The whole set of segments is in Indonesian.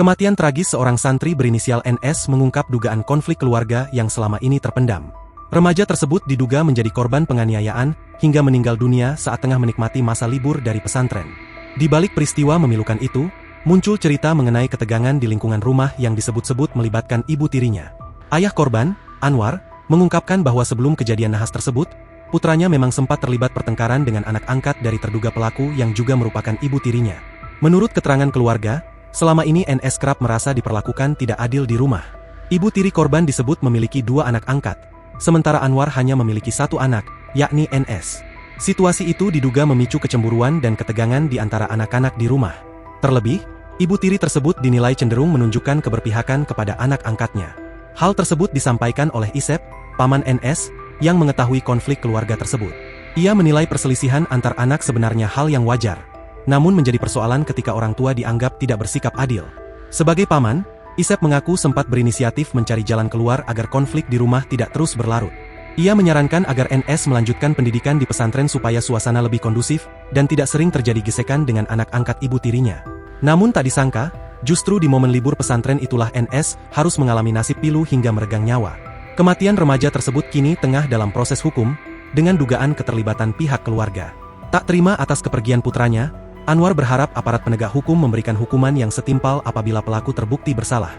Kematian tragis seorang santri berinisial NS mengungkap dugaan konflik keluarga yang selama ini terpendam. Remaja tersebut diduga menjadi korban penganiayaan hingga meninggal dunia saat tengah menikmati masa libur dari pesantren. Di balik peristiwa memilukan itu, muncul cerita mengenai ketegangan di lingkungan rumah yang disebut-sebut melibatkan ibu tirinya. Ayah korban, Anwar, mengungkapkan bahwa sebelum kejadian nahas tersebut, putranya memang sempat terlibat pertengkaran dengan anak angkat dari terduga pelaku yang juga merupakan ibu tirinya. Menurut keterangan keluarga, selama ini NS kerap merasa diperlakukan tidak adil di rumah. Ibu tiri korban disebut memiliki 2 anak angkat, sementara Anwar hanya memiliki 1 anak, yakni NS. Situasi itu diduga memicu kecemburuan dan ketegangan di antara anak-anak di rumah. Terlebih, ibu tiri tersebut dinilai cenderung menunjukkan keberpihakan kepada anak angkatnya. Hal tersebut disampaikan oleh Isep, paman NS, yang mengetahui konflik keluarga tersebut. Ia menilai perselisihan antar anak sebenarnya hal yang wajar, namun menjadi persoalan ketika orang tua dianggap tidak bersikap adil. Sebagai paman, Isep mengaku sempat berinisiatif mencari jalan keluar agar konflik di rumah tidak terus berlarut. Ia menyarankan agar NS melanjutkan pendidikan di pesantren supaya suasana lebih kondusif dan tidak sering terjadi gesekan dengan anak angkat ibu tirinya. Namun tak disangka, justru di momen libur pesantren itulah NS harus mengalami nasib pilu hingga meregang nyawa. Kematian remaja tersebut kini tengah dalam proses hukum, dengan dugaan keterlibatan pihak keluarga. Tak terima atas kepergian putranya, Anwar berharap aparat penegak hukum memberikan hukuman yang setimpal apabila pelaku terbukti bersalah.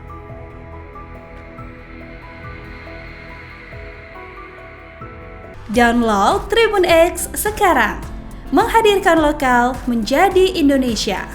Download Tribun X sekarang, menghadirkan lokal menjadi Indonesia.